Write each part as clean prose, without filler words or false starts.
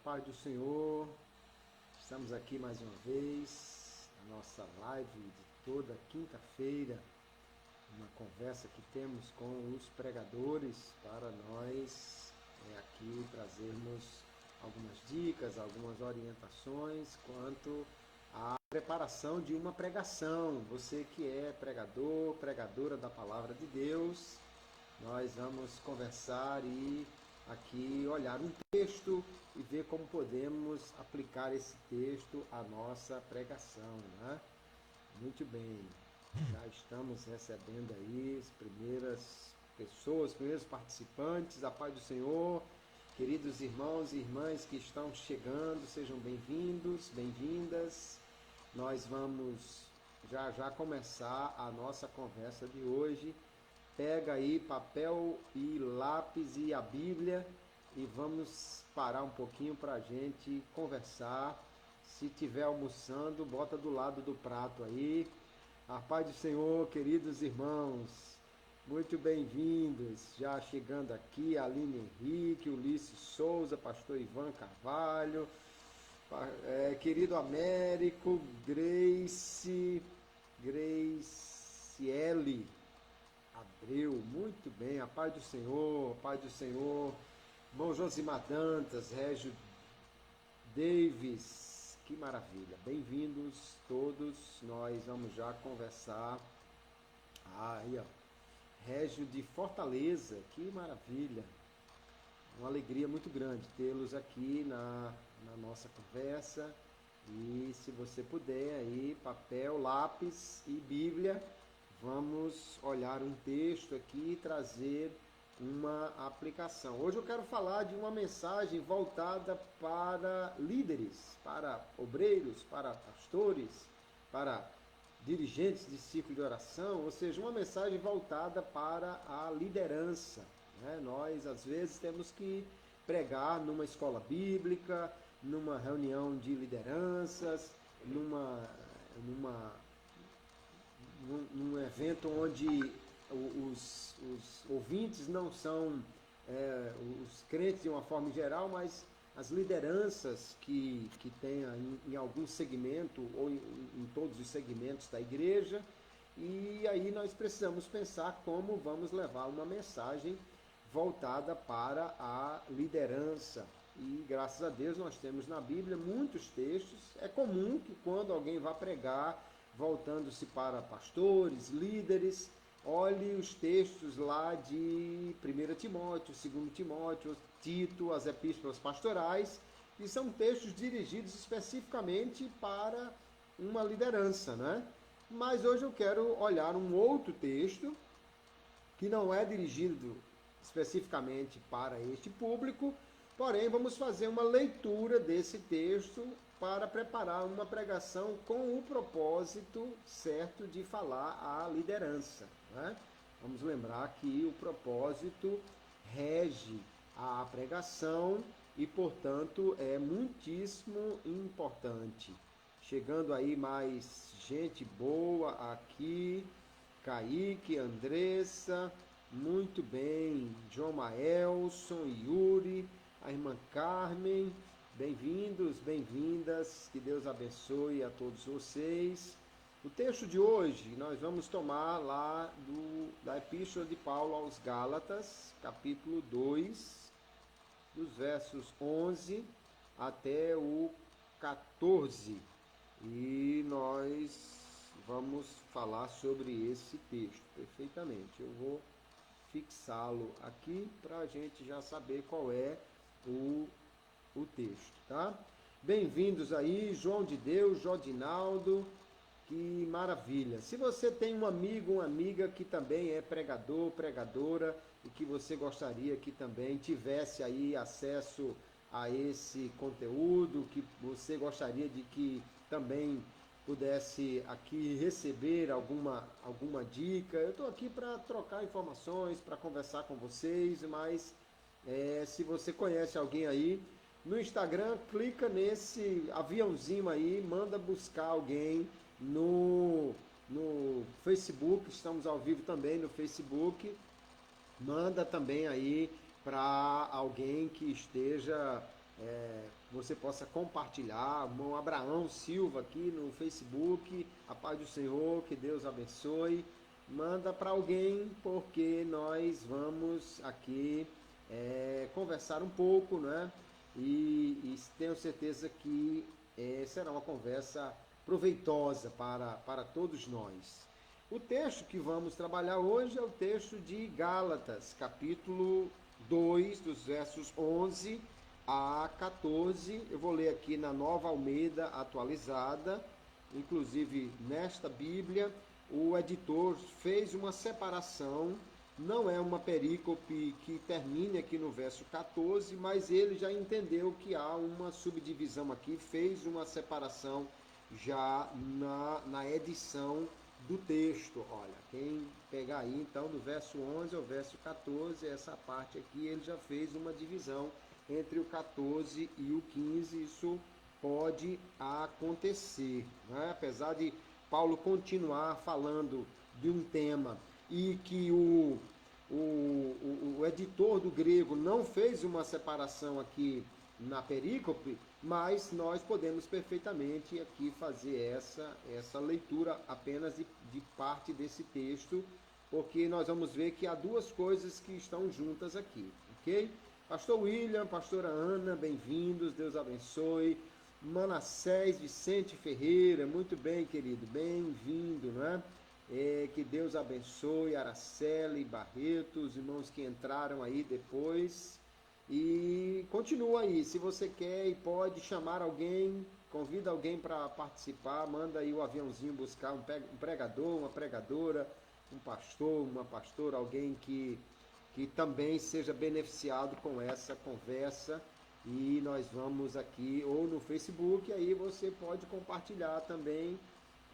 paz do Senhor, estamos aqui mais uma vez, na nossa live de toda quinta-feira, uma conversa que temos com os pregadores para nós aqui trazermos algumas dicas, algumas orientações quanto à preparação de uma pregação. Você que é pregador, pregadora da Palavra de Deus, nós vamos conversar e aqui olhar um texto e ver como podemos aplicar esse texto à nossa pregação, né? Muito bem, já estamos recebendo aí as primeiras pessoas, os primeiros participantes. A paz do Senhor, queridos irmãos e irmãs que estão chegando, sejam bem-vindos, bem-vindas. Nós vamos já começar a nossa conversa de hoje. Pega aí papel e lápis e a Bíblia e vamos parar um pouquinho para a gente conversar. Se estiver almoçando, bota do lado do prato aí. A paz do Senhor, queridos irmãos, muito bem-vindos. Já chegando aqui, Aline Henrique, Ulisses Souza, pastor Ivan Carvalho, querido Américo, Graciele Abreu, muito bem, a paz do Senhor, a paz do Senhor. Irmão Josimar Dantas, Régio Davis, que maravilha. Bem-vindos todos, nós vamos já conversar. Aí, ó, Régio de Fortaleza, que maravilha. Uma alegria muito grande tê-los aqui na nossa conversa. E se você puder aí, papel, lápis e Bíblia, vamos olhar um texto aqui e trazer uma aplicação. Hoje eu quero falar de uma mensagem voltada para líderes, para obreiros, para pastores, para dirigentes de círculo de oração, ou seja, uma mensagem voltada para a liderança, né? Nós, às vezes, temos que pregar numa escola bíblica, numa reunião de lideranças, num evento onde os ouvintes não são os crentes de uma forma geral, mas as lideranças que tem em algum segmento ou em todos os segmentos da igreja. E aí nós precisamos pensar como vamos levar uma mensagem voltada para a liderança. E graças a Deus nós temos na Bíblia muitos textos. É comum que quando alguém vá pregar, voltando-se para pastores, líderes, olhe os textos lá de 1 Timóteo, 2 Timóteo, Tito, as epístolas pastorais, que são textos dirigidos especificamente para uma liderança, né? Mas hoje eu quero olhar um outro texto que não é dirigido especificamente para este público, porém vamos fazer uma leitura desse texto para preparar uma pregação com o propósito certo de falar à liderança, né? Vamos lembrar que o propósito rege a pregação e, portanto, é muitíssimo importante. Chegando aí mais gente boa aqui, Kaique, Andressa, muito bem, João Maelson, Yuri, a irmã Carmen, bem-vindos, bem-vindas, que Deus abençoe a todos vocês. O texto de hoje nós vamos tomar lá da Epístola de Paulo aos Gálatas, capítulo 2, dos versos 11 até o 14. E nós vamos falar sobre esse texto perfeitamente. Eu vou fixá-lo aqui para a gente já saber qual é o texto, tá? Bem-vindos aí, João de Deus, Jodinaldo, que maravilha. Se você tem um amigo, uma amiga que também é pregador, pregadora, e que você gostaria que também tivesse aí acesso a esse conteúdo, que você gostaria de que também pudesse aqui receber alguma dica. Eu estou aqui para trocar informações, para conversar com vocês, mas se você conhece alguém aí, no Instagram, clica nesse aviãozinho aí, manda buscar alguém no Facebook, estamos ao vivo também no Facebook, manda também aí para alguém que esteja você possa compartilhar. O irmão Abraão Silva aqui no Facebook, a paz do Senhor, que Deus abençoe. Manda para alguém, porque nós vamos aqui conversar um pouco, né? E tenho certeza que será uma conversa proveitosa para todos nós. O texto que vamos trabalhar hoje é o texto de Gálatas, capítulo 2, dos versos 11 a 14. Eu vou ler aqui na Nova Almeida atualizada. Inclusive, nesta Bíblia, o editor fez uma separação. Não é uma perícope que termine aqui no verso 14, mas ele já entendeu que há uma subdivisão aqui, fez uma separação já na edição do texto. Olha, quem pegar aí então do verso 11 ao verso 14, essa parte aqui ele já fez uma divisão entre o 14 e o 15. Isso pode acontecer, né? Apesar de Paulo continuar falando de um tema e que o editor do grego não fez uma separação aqui na perícope, mas nós podemos perfeitamente aqui fazer essa leitura apenas de parte desse texto, porque nós vamos ver que há duas coisas que estão juntas aqui, ok? Pastor William, pastora Ana, bem-vindos, Deus abençoe. Manassés Vicente Ferreira, muito bem, querido, bem-vindo, né? Que Deus abençoe. Araceli Barreto, os irmãos que entraram aí depois. E continua aí, se você quer e pode chamar alguém, convida alguém para participar, manda aí o aviãozinho buscar um pregador, uma pregadora, um pastor, uma pastora, alguém que também seja beneficiado com essa conversa. E nós vamos aqui, ou no Facebook, aí você pode compartilhar também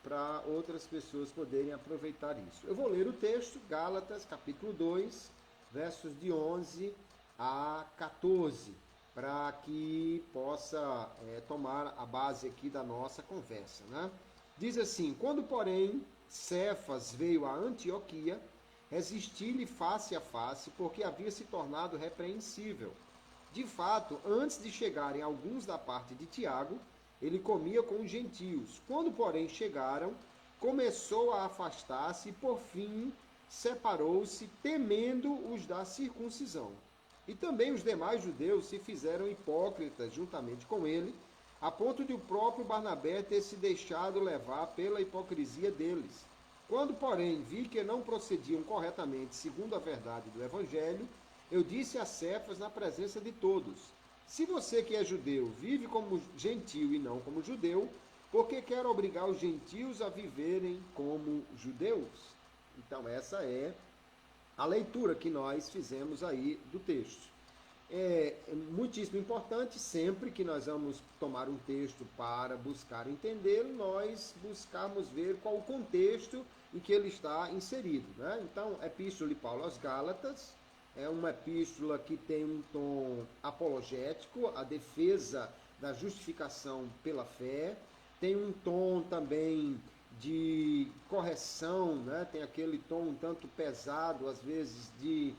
para outras pessoas poderem aproveitar isso. Eu vou ler o texto, Gálatas, capítulo 2, versos de 11 a 14, para que possa tomar a base aqui da nossa conversa, né? Diz assim: quando, porém, Cefas veio a Antioquia, resisti-lhe face a face, porque havia se tornado repreensível. De fato, antes de chegarem alguns da parte de Tiago, ele comia com os gentios. Quando, porém, chegaram, começou a afastar-se e, por fim, separou-se, temendo os da circuncisão. E também os demais judeus se fizeram hipócritas juntamente com ele, a ponto de o próprio Barnabé ter se deixado levar pela hipocrisia deles. Quando, porém, vi que não procediam corretamente segundo a verdade do Evangelho, eu disse a Cefas na presença de todos: se você que é judeu vive como gentio e não como judeu, por que quer obrigar os gentios a viverem como judeus? Então essa é a leitura que nós fizemos aí do texto. É muitíssimo importante, sempre que nós vamos tomar um texto para buscar entendê-lo, nós buscarmos ver qual o contexto em que ele está inserido, né? Então, Epístola de Paulo aos Gálatas é uma epístola que tem um tom apologético, a defesa da justificação pela fé, tem um tom também de correção, né? Tem aquele tom um tanto pesado, às vezes, de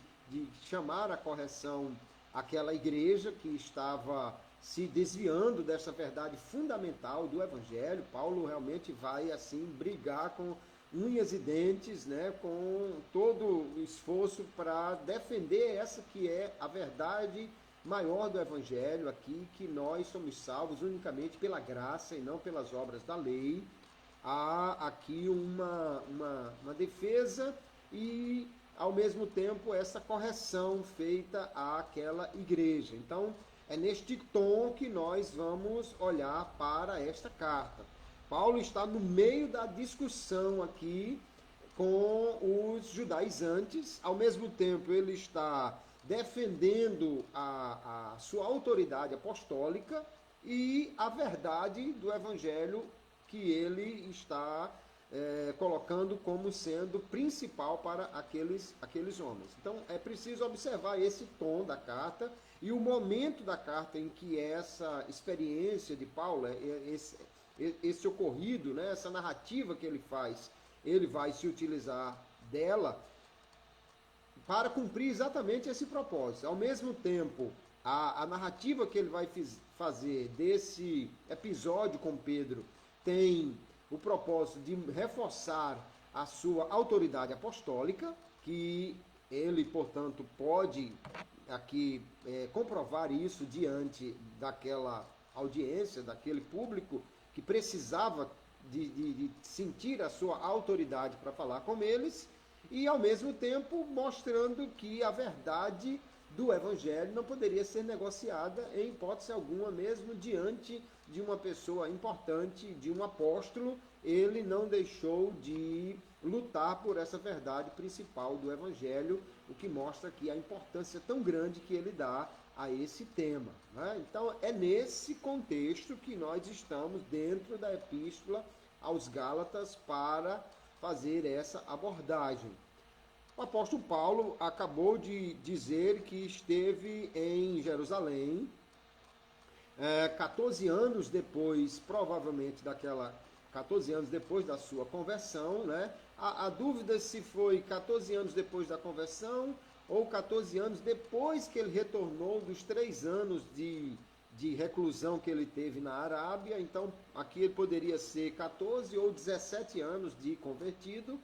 chamar a correção àquela igreja que estava se desviando dessa verdade fundamental do Evangelho. Paulo realmente vai, assim, brigar com unhas e dentes, né, com todo o esforço para defender essa que é a verdade maior do Evangelho aqui, que nós somos salvos unicamente pela graça e não pelas obras da lei. Há aqui uma defesa e, ao mesmo tempo, essa correção feita àquela igreja. Então, é neste tom que nós vamos olhar para esta carta. Paulo está no meio da discussão aqui com os judaizantes, ao mesmo tempo ele está defendendo a sua autoridade apostólica e a verdade do Evangelho que ele está colocando como sendo principal para aqueles homens. Então é preciso observar esse tom da carta e o momento da carta em que essa experiência de Paulo, esse ocorrido, né, essa narrativa que ele faz, ele vai se utilizar dela para cumprir exatamente esse propósito. Ao mesmo tempo a narrativa que ele vai fazer desse episódio com Pedro tem o propósito de reforçar a sua autoridade apostólica, que ele, portanto, pode aqui comprovar isso diante daquela audiência, daquele público que precisava de sentir a sua autoridade para falar com eles, e ao mesmo tempo mostrando que a verdade do Evangelho não poderia ser negociada em hipótese alguma, mesmo diante de uma pessoa importante, de um apóstolo. Ele não deixou de lutar por essa verdade principal do Evangelho, o que mostra aqui a importância tão grande que ele dá a esse tema, né? Então é nesse contexto que nós estamos dentro da Epístola aos Gálatas para fazer essa abordagem. O apóstolo Paulo acabou de dizer que esteve em Jerusalém 14 anos depois, provavelmente 14 anos depois da sua conversão, né? A dúvida se foi 14 anos depois da conversão ou 14 anos depois que ele retornou dos 3 anos de reclusão que ele teve na Arábia. Então, aqui ele poderia ser 14 ou 17 anos de convertido.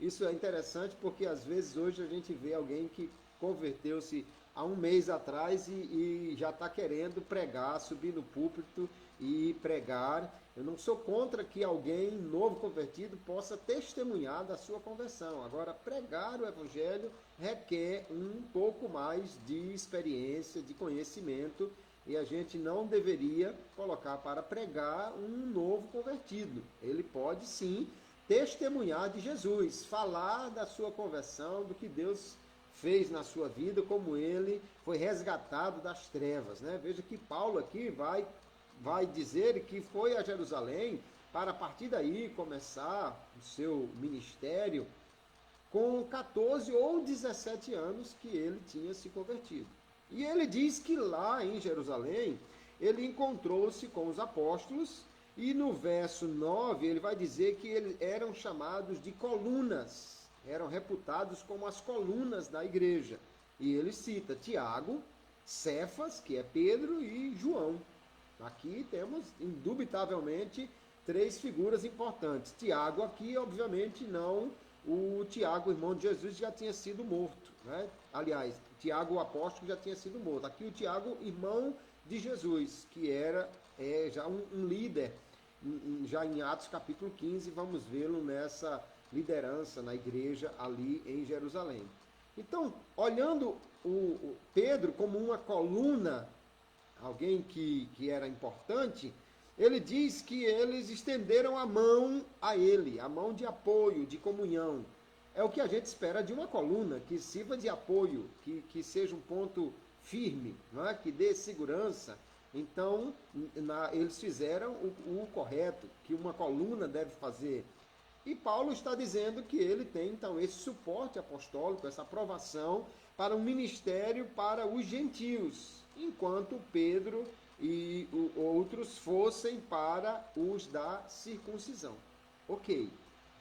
Isso é interessante porque, às vezes, hoje a gente vê alguém que converteu-se há um mês atrás e já está querendo pregar, subir no púlpito e pregar. Eu não sou contra que alguém novo convertido possa testemunhar da sua conversão. Agora, pregar o Evangelho requer um pouco mais de experiência, de conhecimento, e a gente não deveria colocar para pregar um novo convertido. Ele pode, sim, testemunhar de Jesus, falar da sua conversão, do que Deus fez na sua vida, como ele foi resgatado das trevas, né? Veja que Paulo aqui vai dizer que foi a Jerusalém para a partir daí começar o seu ministério com 14 ou 17 anos que ele tinha se convertido. E ele diz que lá em Jerusalém ele encontrou-se com os apóstolos. E no verso 9, ele vai dizer que eles eram chamados de colunas, eram reputados como as colunas da igreja. E ele cita Tiago, Cefas, que é Pedro, e João. Aqui temos, indubitavelmente, 3 figuras importantes. Tiago aqui, obviamente, não o Tiago, irmão de Jesus, já tinha sido morto, né? Aliás, Tiago, o apóstolo, já tinha sido morto. Aqui o Tiago, irmão de Jesus, que era já um líder. Já em Atos capítulo 15, vamos vê-lo nessa liderança na igreja ali em Jerusalém. Então, olhando o Pedro como uma coluna, alguém que era importante, ele diz que eles estenderam a mão a ele, a mão de apoio, de comunhão. É o que a gente espera de uma coluna, que sirva de apoio, que seja um ponto firme, não é? Que dê segurança. Então, eles fizeram o correto, que uma coluna deve fazer. E Paulo está dizendo que ele tem, então, esse suporte apostólico, essa aprovação para um ministério para os gentios, enquanto Pedro e outros fossem para os da circuncisão. Ok,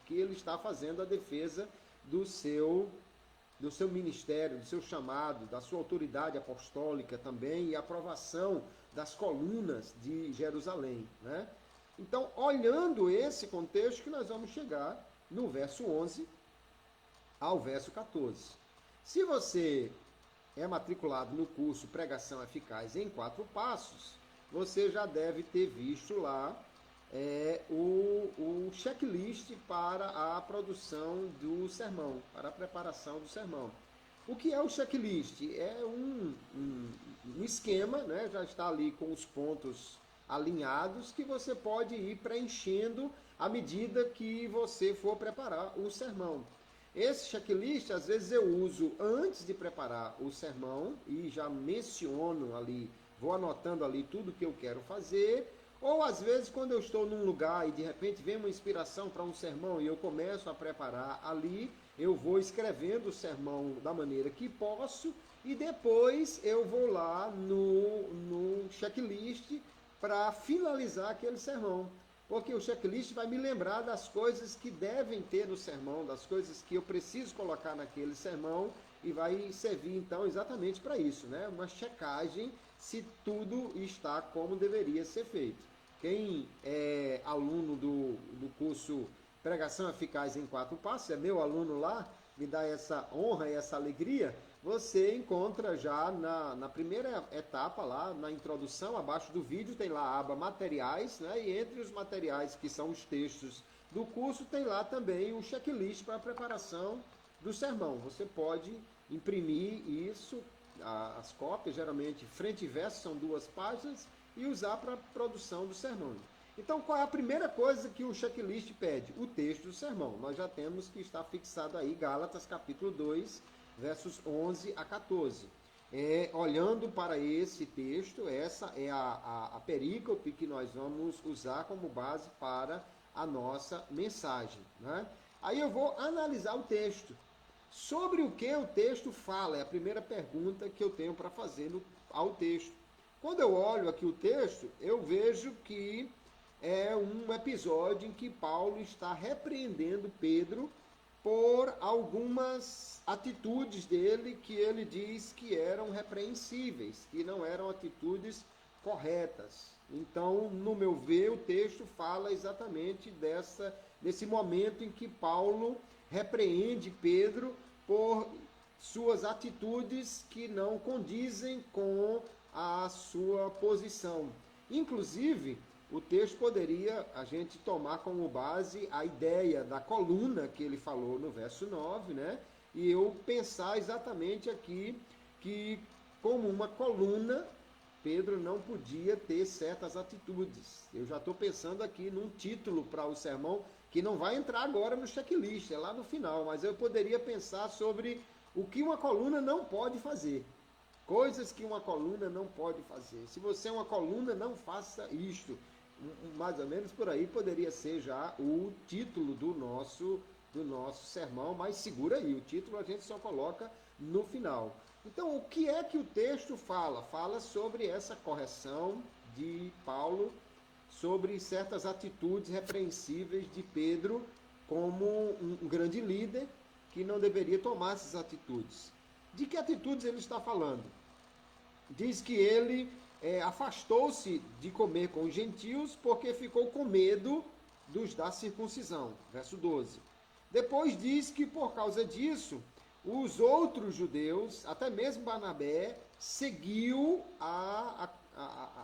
que ele está fazendo a defesa do seu ministério, do seu chamado, da sua autoridade apostólica também, e aprovação das colunas de Jerusalém, né? Então, olhando esse contexto, que nós vamos chegar no verso 11 ao verso 14. Se você é matriculado no curso Pregação Eficaz em 4 Passos, você já deve ter visto lá o checklist para a produção do sermão, para a preparação do sermão. O que é o checklist? É um esquema, né? Já está ali com os pontos alinhados, que você pode ir preenchendo à medida que você for preparar o sermão. Esse checklist, às vezes, eu uso antes de preparar o sermão e já menciono ali, vou anotando ali tudo que eu quero fazer. Ou às vezes, quando eu estou num lugar e de repente vem uma inspiração para um sermão e eu começo a preparar ali, eu vou escrevendo o sermão da maneira que posso e depois eu vou lá no checklist para finalizar aquele sermão. Porque o checklist vai me lembrar das coisas que devem ter no sermão, das coisas que eu preciso colocar naquele sermão, e vai servir então exatamente para isso, né? Uma checagem se tudo está como deveria ser feito. Quem é aluno do curso Pregação Eficaz em 4 Passos, é meu aluno lá, me dá essa honra e essa alegria, você encontra já na primeira etapa lá, na introdução, abaixo do vídeo, tem lá a aba materiais, né? E entre os materiais que são os textos do curso, tem lá também o checklist para a preparação do sermão. Você pode imprimir isso, as cópias, geralmente frente e verso, são 2 páginas, e usar para a produção do sermão. Então, qual é a primeira coisa que o checklist pede? O texto do sermão. Nós já temos que estar fixado aí, Gálatas capítulo 2, versos 11 a 14. Olhando para esse texto, essa é a perícope que nós vamos usar como base para a nossa mensagem, né? Aí eu vou analisar o texto. Sobre o que o texto fala? É a primeira pergunta que eu tenho para fazer ao texto. Quando eu olho aqui o texto, eu vejo que é um episódio em que Paulo está repreendendo Pedro por algumas atitudes dele que ele diz que eram repreensíveis, que não eram atitudes corretas. Então, no meu ver, o texto fala exatamente desse momento em que Paulo repreende Pedro por suas atitudes que não condizem com a sua posição. Inclusive, o texto poderia a gente tomar como base a ideia da coluna que ele falou no verso 9, né? E eu pensar exatamente aqui que, como uma coluna, Pedro não podia ter certas atitudes. Eu já estou pensando aqui num título para o sermão que não vai entrar agora no checklist, é lá no final, mas eu poderia pensar sobre o que uma coluna não pode fazer. Coisas que uma coluna não pode fazer. Se você é uma coluna, não faça isto. Mais ou menos por aí poderia ser já o título do nosso sermão, mas segura aí, o título a gente só coloca no final. Então, o que é que o texto fala? Fala sobre essa correção de Paulo, sobre certas atitudes repreensíveis de Pedro como um grande líder que não deveria tomar essas atitudes. De que atitudes ele está falando? Diz que ele afastou-se de comer com os gentios porque ficou com medo dos da circuncisão. Verso 12. Depois diz que por causa disso, os outros judeus, até mesmo Barnabé, seguiu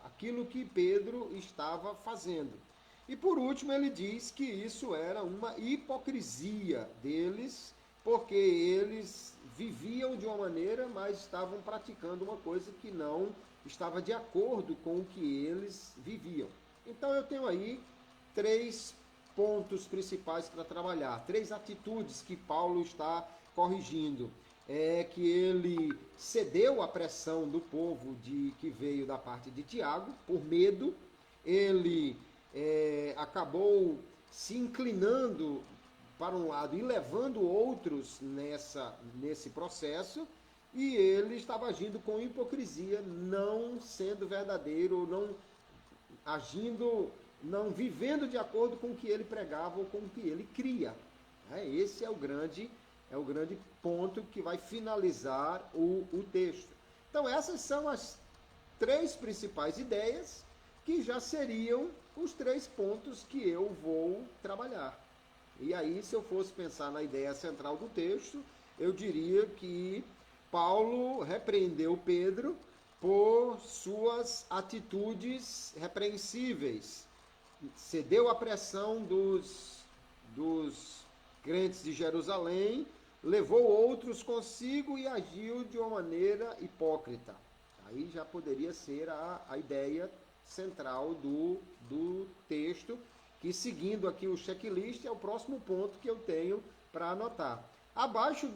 aquilo que Pedro estava fazendo. E por último ele diz que isso era uma hipocrisia deles, porque eles viviam de uma maneira, mas estavam praticando uma coisa que não estava de acordo com o que eles viviam. Então eu tenho aí 3 pontos principais para trabalhar, 3 atitudes que Paulo está corrigindo. É que ele cedeu à pressão do povo que veio da parte de Tiago, por medo, ele acabou se inclinando para um lado e levando outros nesse processo, e ele estava agindo com hipocrisia, não sendo verdadeiro, não agindo, não vivendo de acordo com o que ele pregava ou com o que ele cria. Esse é o grande ponto que vai finalizar o texto. Então essas são as 3 principais ideias que já seriam os 3 pontos que eu vou trabalhar. E aí, se eu fosse pensar na ideia central do texto, eu diria que Paulo repreendeu Pedro por suas atitudes repreensíveis. Cedeu à pressão dos crentes de Jerusalém, levou outros consigo e agiu de uma maneira hipócrita. Aí já poderia ser a ideia central do texto, que seguindo aqui o checklist é o próximo ponto que eu tenho para anotar. Abaixo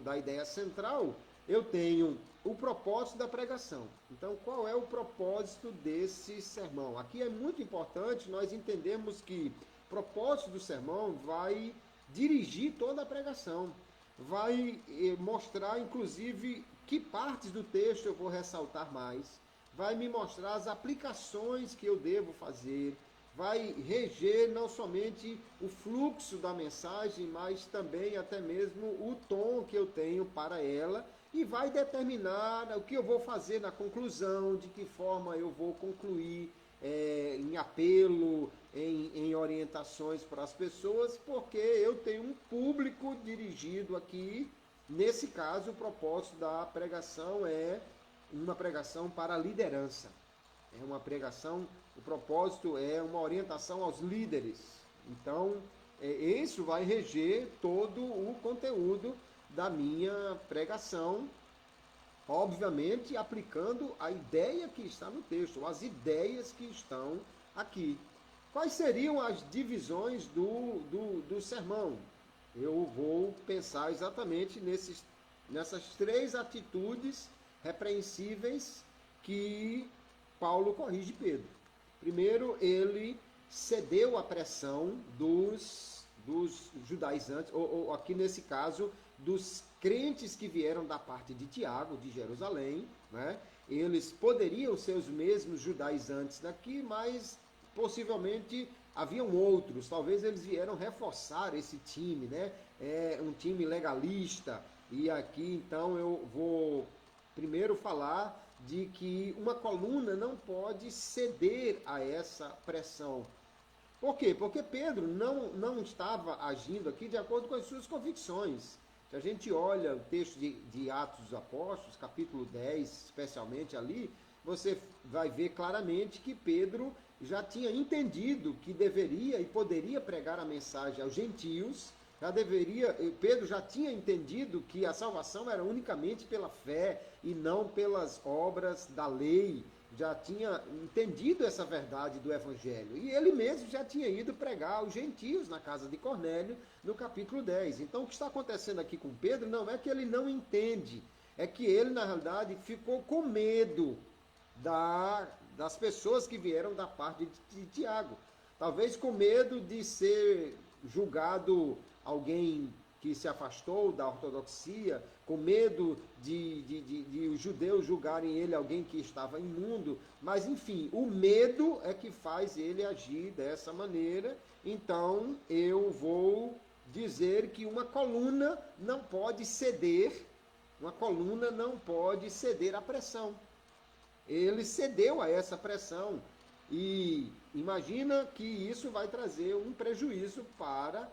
da ideia central, eu tenho o propósito da pregação. Então, qual é o propósito desse sermão? Aqui é muito importante nós entendermos que o propósito do sermão vai dirigir toda a pregação. Vai mostrar, inclusive, que partes do texto eu vou ressaltar mais. Vai me mostrar as aplicações que eu devo fazer. vai reger não somente o fluxo da mensagem, mas também até mesmo o tom que eu tenho para ela, e vai determinar o que eu vou fazer na conclusão, de que forma eu vou concluir, em apelo, em orientações para as pessoas, porque eu tenho um público dirigido aqui. Nesse caso, o propósito da pregação é uma pregação para a liderança. É uma pregação, o propósito é uma orientação aos líderes. Então, isso vai reger todo o conteúdo da minha pregação, obviamente aplicando a ideia que está no texto, as ideias que estão aqui. Quais seriam as divisões do sermão? Eu vou pensar exatamente nessas três atitudes repreensíveis que Paulo corrige Pedro. Primeiro, ele cedeu à pressão dos judaizantes, ou aqui nesse caso, dos crentes que vieram da parte de Tiago, de Jerusalém, né? Eles poderiam ser os mesmos judaizantes daqui, mas possivelmente haviam outros. Talvez eles vieram reforçar esse time, né? É um time legalista. E aqui, então, eu vou primeiro falar de que uma coluna não pode ceder a essa pressão. Por quê? Porque Pedro não estava agindo aqui de acordo com as suas convicções. Se a gente olha o texto de Atos dos Apóstolos, capítulo 10, especialmente ali, você vai ver claramente que Pedro já tinha entendido que deveria e poderia pregar a mensagem aos gentios. Pedro já tinha entendido que a salvação era unicamente pela fé e não pelas obras da lei. Já tinha entendido essa verdade do Evangelho. E ele mesmo já tinha ido pregar aos gentios na casa de Cornélio, no capítulo 10. Então, o que está acontecendo aqui com Pedro não é que ele não entende, é que ele, na realidade, ficou com medo das pessoas que vieram da parte de Tiago. Talvez com medo de ser julgado alguém que se afastou da ortodoxia, com medo de os judeus julgarem ele alguém que estava imundo, mas enfim, o medo é que faz ele agir dessa maneira. Então eu vou dizer que uma coluna não pode ceder à pressão. Ele cedeu a essa pressão e imagina que isso vai trazer um prejuízo para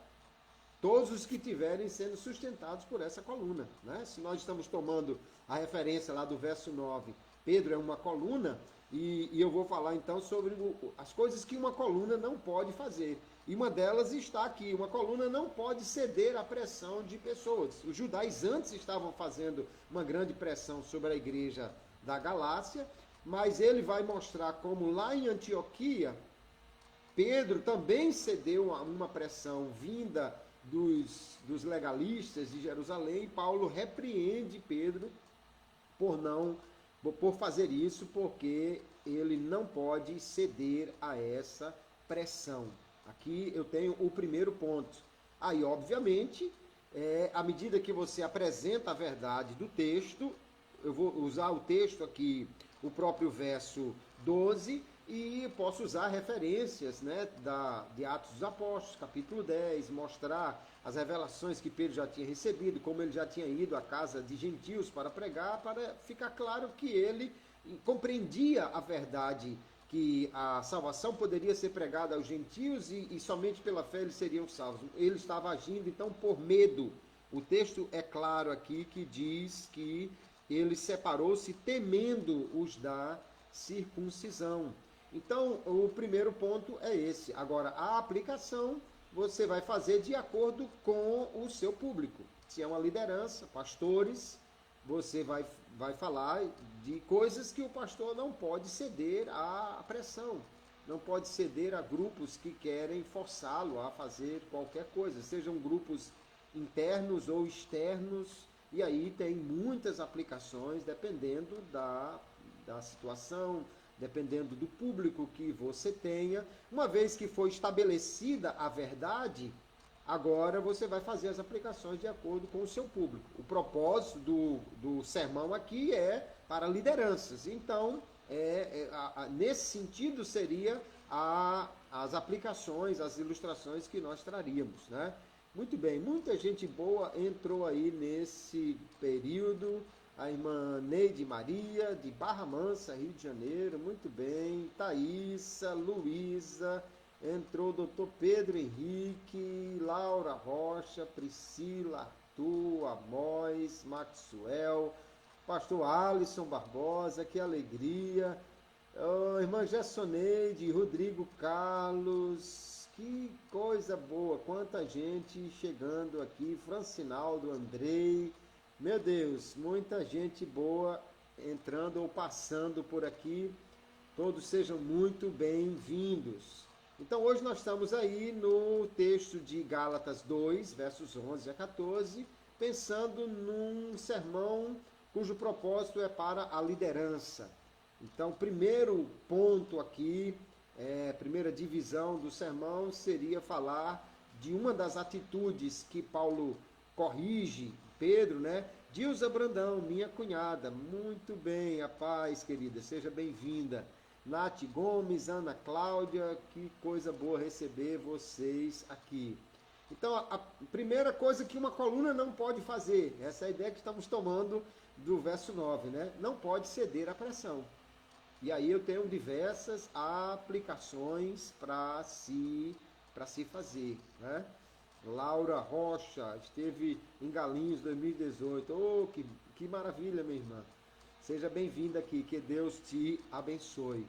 todos os que estiverem sendo sustentados por essa coluna, né? Se nós estamos tomando a referência lá do verso 9, Pedro é uma coluna, e eu vou falar então sobre as coisas que uma coluna não pode fazer. E uma delas está aqui: uma coluna não pode ceder à pressão de pessoas. Os judaizantes estavam fazendo uma grande pressão sobre a igreja da Galácia, mas ele vai mostrar como lá em Antioquia, Pedro também cedeu a uma pressão vinda dos legalistas de Jerusalém. Paulo repreende Pedro por fazer isso, porque ele não pode ceder a essa pressão. Aqui eu tenho o primeiro ponto. Aí, obviamente, à medida que você apresenta a verdade do texto, eu vou usar o texto aqui, o próprio verso 12, e posso usar referências, né, de Atos dos Apóstolos, capítulo 10, mostrar as revelações que Pedro já tinha recebido, como ele já tinha ido à casa de gentios para pregar, para ficar claro que ele compreendia a verdade, que a salvação poderia ser pregada aos gentios e somente pela fé eles seriam salvos. Ele estava agindo, então, por medo. O texto é claro aqui que diz que ele separou-se temendo os da circuncisão. Então, o primeiro ponto é esse. Agora, a aplicação você vai fazer de acordo com o seu público. Se é uma liderança, pastores, você vai falar de coisas que o pastor não pode ceder à pressão, não pode ceder a grupos que querem forçá-lo a fazer qualquer coisa, sejam grupos internos ou externos, e aí tem muitas aplicações dependendo da situação, dependendo do público que você tenha. Uma vez que foi estabelecida a verdade, agora você vai fazer as aplicações de acordo com o seu público. O propósito do sermão aqui é para lideranças. Então, nesse sentido seria as aplicações, as ilustrações que nós traríamos, né? Muito bem, muita gente boa entrou aí nesse período. A irmã Neide Maria, de Barra Mansa, Rio de Janeiro, muito bem. Thaísa, Luísa, entrou o doutor Pedro Henrique, Laura Rocha, Priscila, Arthur, Amós, Maxwell, pastor Alisson Barbosa, que alegria. Irmã Gessoneide, Rodrigo Carlos, que coisa boa, quanta gente chegando aqui, Francinaldo, Andrei, meu Deus, muita gente boa entrando ou passando por aqui, todos sejam muito bem-vindos. Então hoje nós estamos aí no texto de Gálatas 2, versos 11 a 14, pensando num sermão cujo propósito é para a liderança. Então, o primeiro ponto aqui, primeira divisão do sermão, seria falar de uma das atitudes que Paulo corrige, Pedro, né? Dilza Brandão, minha cunhada, muito bem, a paz, querida, seja bem-vinda. Nath Gomes, Ana Cláudia, que coisa boa receber vocês aqui. Então, a primeira coisa que uma coluna não pode fazer, essa é a ideia que estamos tomando do verso 9, né? Não pode ceder à pressão. E aí eu tenho diversas aplicações para se fazer, né? Laura Rocha, esteve em Galinhos 2018. Oh, que maravilha, minha irmã. Seja bem-vinda aqui, que Deus te abençoe.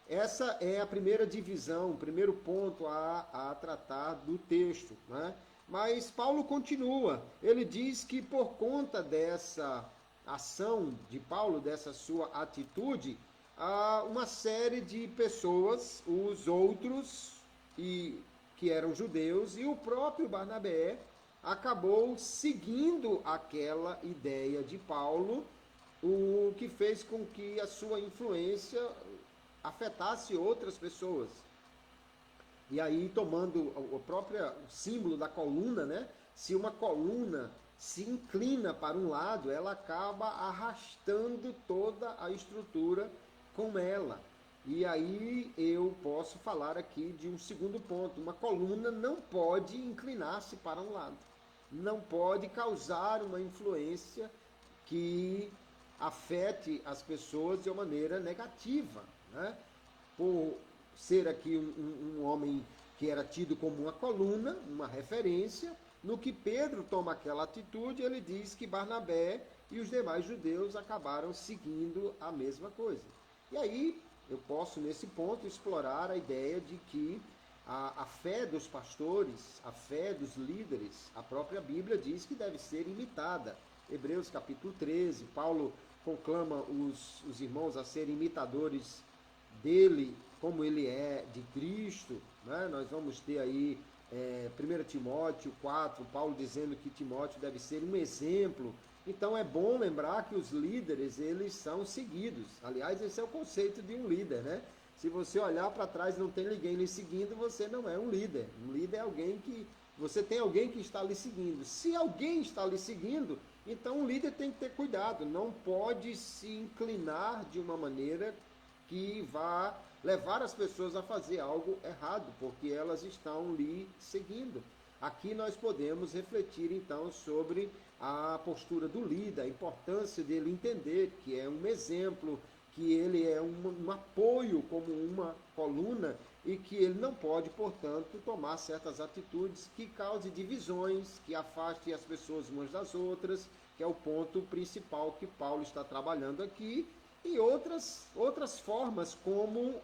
Essa é a primeira divisão, o primeiro ponto a tratar do texto, né? Mas Paulo continua, ele diz que por conta dessa ação de Paulo, dessa sua atitude, uma série de pessoas, os outros, que eram judeus, e o próprio Barnabé acabou seguindo aquela ideia de Paulo, o que fez com que a sua influência afetasse outras pessoas. E aí, tomando o próprio símbolo da coluna, né? Se uma coluna se inclina para um lado, ela acaba arrastando toda a estrutura com ela. E aí eu posso falar aqui de um segundo ponto. Uma coluna não pode inclinar-se para um lado. Não pode causar uma influência que afete as pessoas de uma maneira negativa, né? Por ser aqui um homem que era tido como uma coluna, uma referência, no que Pedro toma aquela atitude, ele diz que Barnabé e os demais judeus acabaram seguindo a mesma coisa. E aí eu posso, nesse ponto, explorar a ideia de que a fé dos pastores, a fé dos líderes, a própria Bíblia diz que deve ser imitada. Hebreus capítulo 13, Paulo conclama os irmãos a serem imitadores dele, como ele é de Cristo, né? Nós vamos ter aí 1 Timóteo 4, Paulo dizendo que Timóteo deve ser um exemplo. Então é bom lembrar que os líderes, eles são seguidos. Aliás, esse é o conceito de um líder, né? Se você olhar para trás e não tem ninguém lhe seguindo, você não é um líder. Um líder é alguém que... Você tem alguém que está lhe seguindo. Se alguém está lhe seguindo, então o líder tem que ter cuidado. Não pode se inclinar de uma maneira que vá levar as pessoas a fazer algo errado, porque elas estão lhe seguindo. Aqui nós podemos refletir então sobre a postura do líder, a importância dele entender que é um exemplo, que ele é um apoio como uma coluna e que ele não pode, portanto, tomar certas atitudes que causem divisões, que afastem as pessoas umas das outras, que é o ponto principal que Paulo está trabalhando aqui, e outras formas como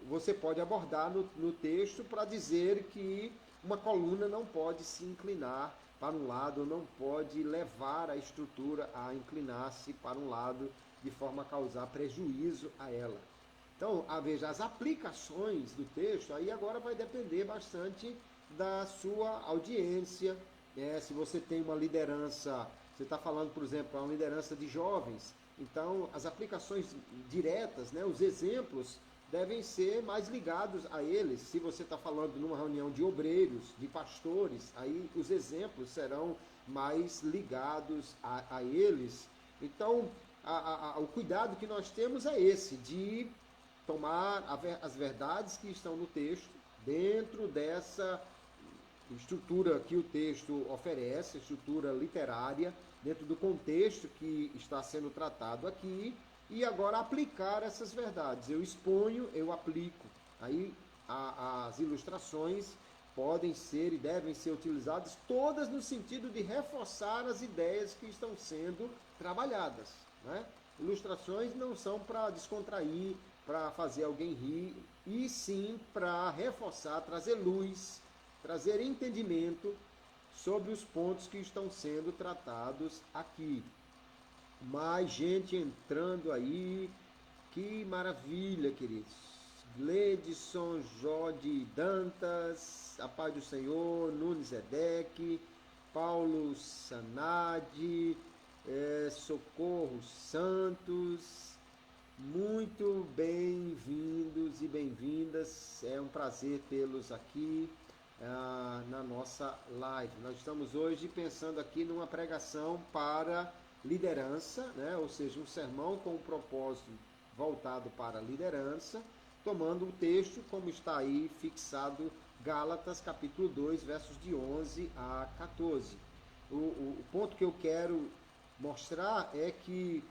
você pode abordar no texto para dizer que uma coluna não pode se inclinar para um lado, não pode levar a estrutura a inclinar-se para um lado de forma a causar prejuízo a ela. Então, veja, as aplicações do texto, aí agora vai depender bastante da sua audiência, se você tem uma liderança, você está falando, por exemplo, uma liderança de jovens, então as aplicações diretas, né, os exemplos, devem ser mais ligados a eles. Se você está falando numa reunião de obreiros, de pastores, aí os exemplos serão mais ligados a eles. Então, o cuidado que nós temos é esse, de tomar as verdades que estão no texto, dentro dessa estrutura que o texto oferece, estrutura literária, dentro do contexto que está sendo tratado aqui, e agora aplicar essas verdades. Eu exponho, eu aplico. Aí as ilustrações podem ser e devem ser utilizadas todas no sentido de reforçar as ideias que estão sendo trabalhadas, né? Ilustrações não são para descontrair, para fazer alguém rir, e sim para reforçar, trazer luz, trazer entendimento sobre os pontos que estão sendo tratados aqui. Mais gente entrando aí, que maravilha, queridos. Gledson, Jode Dantas, a paz do Senhor, Nunes Edec, Paulo Sanadi, Socorro Santos, muito bem-vindos e bem-vindas, é um prazer tê-los aqui na nossa live. Nós estamos hoje pensando aqui numa pregação para liderança, né? Ou seja, um sermão com um propósito voltado para a liderança, tomando o texto como está aí fixado, Gálatas capítulo 2, versos de 11 a 14. O ponto que eu quero mostrar é que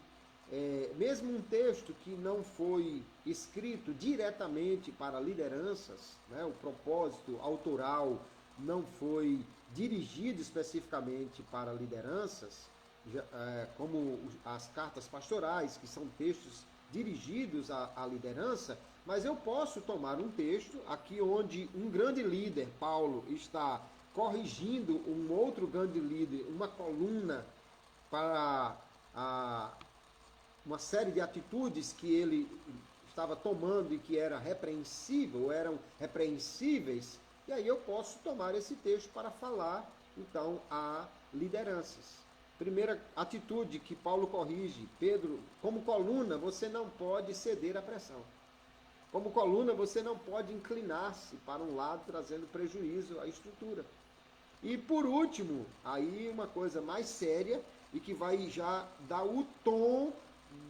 mesmo um texto que não foi escrito diretamente para lideranças, né, o propósito autoral não foi dirigido especificamente para lideranças, como as cartas pastorais, que são textos dirigidos à liderança, mas eu posso tomar um texto aqui onde um grande líder, Paulo, está corrigindo um outro grande líder, uma coluna para uma série de atitudes que ele estava tomando e que eram repreensíveis, e aí eu posso tomar esse texto para falar, então, a lideranças. Primeira atitude que Paulo corrige, Pedro, como coluna, você não pode ceder à pressão. Como coluna, você não pode inclinar-se para um lado, trazendo prejuízo à estrutura. E por último, aí uma coisa mais séria, e que vai já dar o tom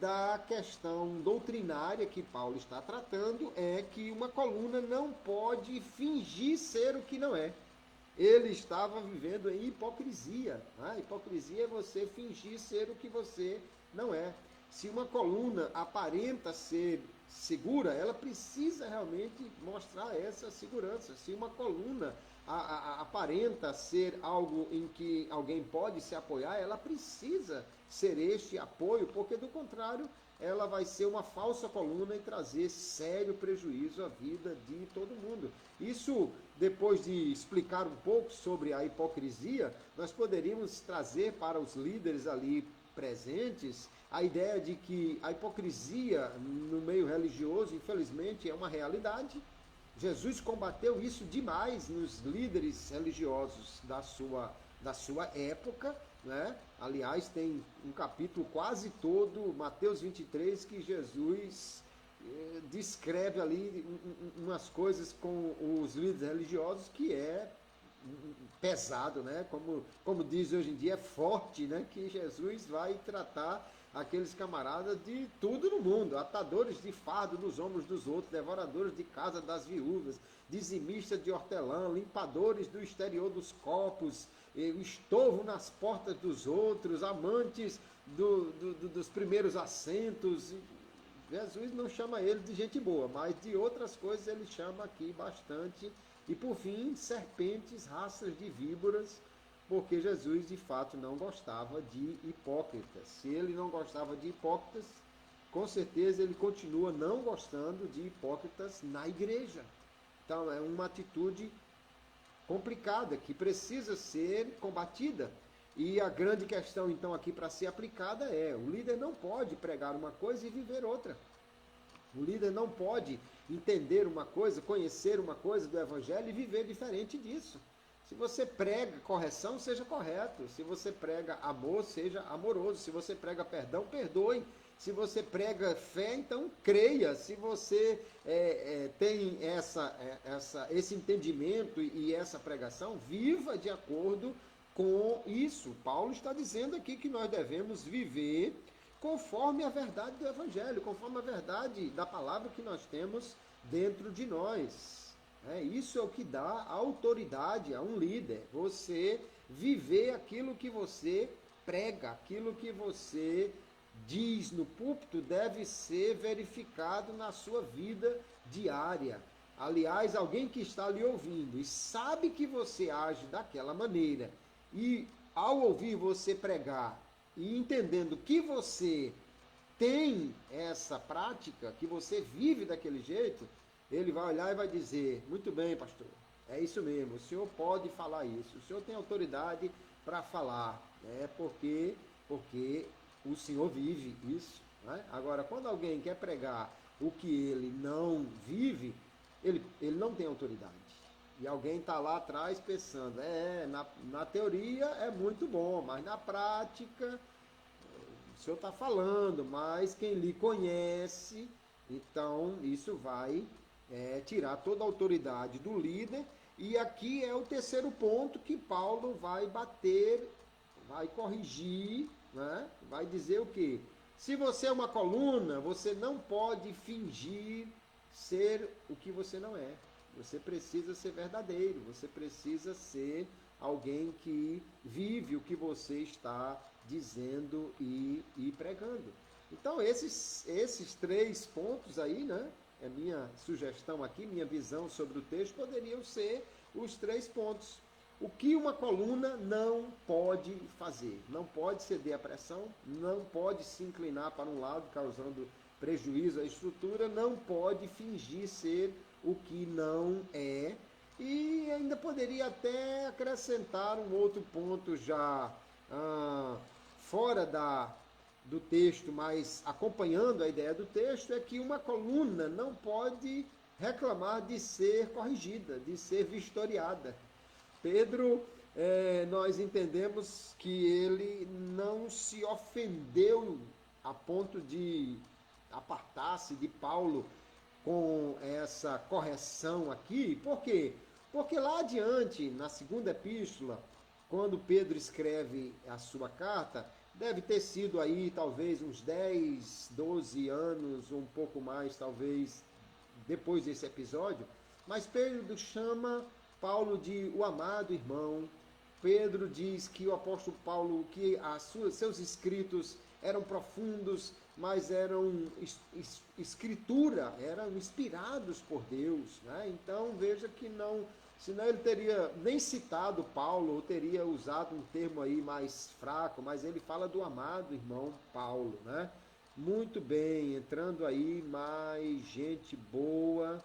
da questão doutrinária que Paulo está tratando, é que uma coluna não pode fingir ser o que não é. Ele estava vivendo em hipocrisia. Né? Hipocrisia é você fingir ser o que você não é. Se uma coluna aparenta ser segura, ela precisa realmente mostrar essa segurança. Se uma coluna aparenta ser algo em que alguém pode se apoiar, ela precisa ser este apoio, porque do contrário, ela vai ser uma falsa coluna e trazer sério prejuízo à vida de todo mundo. Isso, depois de explicar um pouco sobre a hipocrisia, nós poderíamos trazer para os líderes ali presentes a ideia de que a hipocrisia no meio religioso, infelizmente, é uma realidade. Jesus combateu isso demais nos líderes religiosos da sua época, né? Aliás, tem um capítulo quase todo, Mateus 23, que Jesus descreve ali umas coisas com os líderes religiosos que é pesado, né? Como diz hoje em dia, é forte, né? Que Jesus vai tratar aqueles camaradas de tudo no mundo, atadores de fardo nos ombros dos outros, devoradores de casa das viúvas, dizimistas de hortelã, limpadores do exterior dos copos, estorvo nas portas dos outros, amantes dos primeiros assentos. Jesus não chama ele de gente boa, mas de outras coisas ele chama aqui bastante. E por fim, serpentes, raças de víboras, porque Jesus de fato não gostava de hipócritas. Se ele não gostava de hipócritas, com certeza ele continua não gostando de hipócritas na igreja. Então é uma atitude complicada, que precisa ser combatida. E a grande questão então aqui para ser aplicada é, o líder não pode pregar uma coisa e viver outra. O líder não pode entender uma coisa, conhecer uma coisa do evangelho e viver diferente disso. Se você prega correção, seja correto. Se você prega amor, seja amoroso. Se você prega perdão, perdoe. Se você prega fé, então creia. Se você tem esse entendimento e essa pregação, viva de acordo com isso. Paulo está dizendo aqui que nós devemos viver conforme a verdade do Evangelho, conforme a verdade da palavra que nós temos dentro de nós. Isso é o que dá autoridade a um líder, você viver aquilo que você prega, aquilo que você diz no púlpito deve ser verificado na sua vida diária. Aliás, alguém que está lhe ouvindo e sabe que você age daquela maneira, e ao ouvir você pregar e entendendo que você tem essa prática, que você vive daquele jeito, ele vai olhar e vai dizer: muito bem, pastor, é isso mesmo, o senhor pode falar isso, o senhor tem autoridade para falar, porque o senhor vive isso. Agora, quando alguém quer pregar o que ele não vive, ele não tem autoridade. E alguém está lá atrás pensando, na teoria é muito bom, mas na prática, o senhor está falando, mas quem lhe conhece, então isso vai tirar toda a autoridade do líder. E aqui é o terceiro ponto que Paulo vai bater, vai corrigir, vai dizer o quê? Se você é uma coluna, você não pode fingir ser o que você não é. Você precisa ser verdadeiro, você precisa ser alguém que vive o que você está dizendo e pregando. Então, esses 3 pontos aí, é minha sugestão aqui, minha visão sobre o texto, poderiam ser os 3 pontos. O que uma coluna não pode fazer? Não pode ceder à pressão, não pode se inclinar para um lado, causando prejuízo à estrutura, não pode fingir ser o que não é. E ainda poderia até acrescentar um outro ponto já fora do texto, mas acompanhando a ideia do texto, é que uma coluna não pode reclamar de ser corrigida, de ser vistoriada. Pedro, nós entendemos que ele não se ofendeu a ponto de apartar-se de Paulo com essa correção aqui. Por quê? Porque lá adiante, na segunda epístola, quando Pedro escreve a sua carta, deve ter sido aí talvez uns 10, 12 anos, ou um pouco mais, talvez, depois desse episódio, mas Pedro chama Paulo de o amado irmão. Pedro diz que o apóstolo Paulo, que seus escritos eram profundos, mas eram escritura, eram inspirados por Deus. Então veja que não, senão ele teria nem citado Paulo, ou teria usado um termo aí mais fraco, mas ele fala do amado irmão Paulo. Muito bem, entrando aí mais gente boa.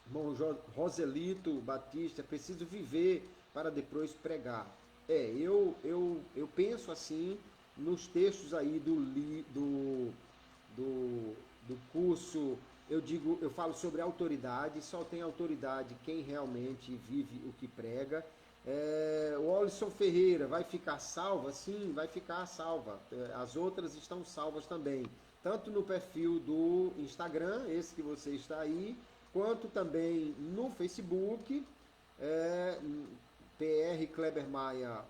Irmão Roselito Batista, preciso viver para depois pregar. Eu penso assim nos textos aí do curso. Eu falo sobre autoridade, só tem autoridade quem realmente vive o que prega. O Alisson Ferreira vai ficar salva? Sim, vai ficar salva. As outras estão salvas também, tanto no perfil do Instagram, esse que você está aí, quanto também no Facebook, PR Kleber Maia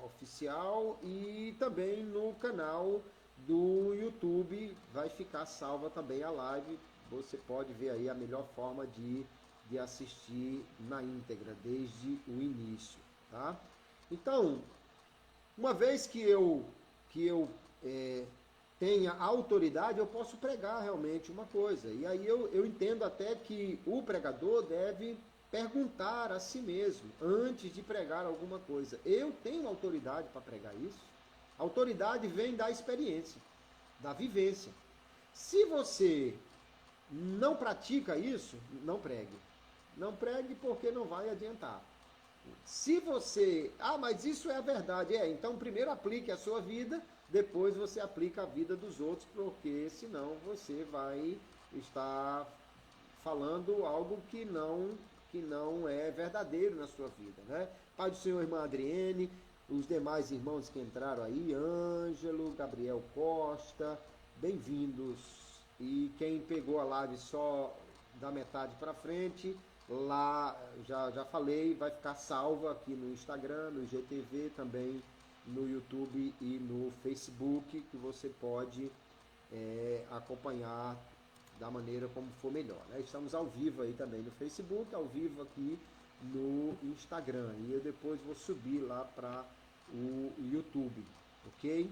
Oficial, e também no canal do YouTube vai ficar salva também a live. Você pode ver aí a melhor forma de assistir na íntegra, desde o início, tá? Então, uma vez que eu tenha autoridade, eu posso pregar realmente uma coisa. E aí eu entendo até que o pregador deve perguntar a si mesmo, antes de pregar alguma coisa: eu tenho autoridade para pregar isso? A autoridade vem da experiência, da vivência. Se você não pratica isso, não pregue. Não pregue, porque não vai adiantar. Se você... mas isso é a verdade. Então primeiro aplique a sua vida, depois você aplica a vida dos outros, porque senão você vai estar falando algo que não é verdadeiro na sua vida, Pai do Senhor, irmã Adriene, os demais irmãos que entraram aí, Ângelo, Gabriel Costa, bem-vindos. E quem pegou a live só da metade para frente, lá já falei, vai ficar salva aqui no Instagram, no IGTV, também no YouTube e no Facebook, que você pode acompanhar da maneira como for melhor, né? Estamos ao vivo aí também no Facebook, ao vivo aqui no Instagram, e eu depois vou subir lá para o YouTube, ok?